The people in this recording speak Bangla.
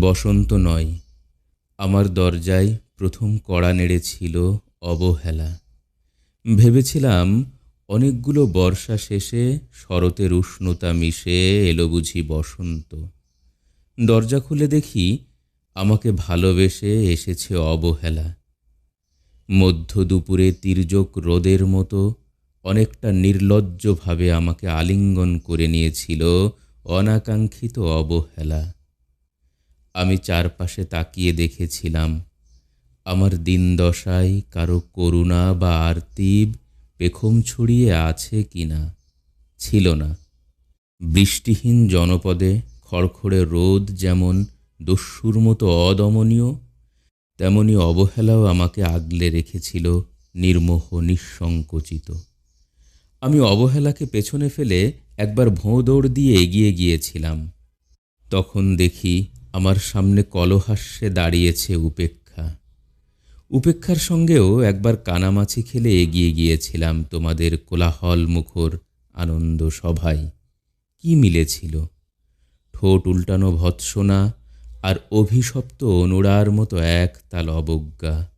বসন্ত নয়, আমার দরজায় প্রথম কড়া নেড়েছিল অবহেলা। ভেবেছিলাম অনেকগুলো বর্ষা শেষে শরতের উষ্ণতা মিশে এলো বুঝি বসন্ত। দরজা খুলে দেখি আমাকে ভালোবেসে এসেছে অবহেলা। মধ্য দুপুরে তির্যক রোদের মতো অনেকটা নির্লজ্জভাবে আমাকে আলিঙ্গন করে নিয়েছিল অনাকাঙ্ক্ষিত অবহেলা। আমি চারপাশে তাকিয়ে দেখেছিলাম আমার দিনদশায় কারো করুণা বা আর্তিব পেখম ছড়িয়ে আছে কিনা। ছিল না। বৃষ্টিহীন জনপদে খড়খড়ে রোদ যেমন দস্যুর মতো অদমনীয়, তেমনি অবহেলাও আমাকে আগলে রেখেছিল নির্মোহ নিঃসংকোচিত। আমি অবহেলাকে পেছনে ফেলে একবার ভোঁদৌড় দিয়ে এগিয়ে গিয়েছিলাম। তখন দেখি আমার সামনে কলহাস্যে দাঁড়িয়েছে উপেক্ষা। উপেক্ষার সঙ্গেও একবার কানামাছি খেলে এগিয়ে গিয়েছিলাম তোমাদের কোলাহল মুখর আনন্দ সভায়। কি মিলেছিল? ঠোঁট উল্টানো ভৎসনা আর অভিশপ্ত অনুরার মতো একতাল অবজ্ঞা।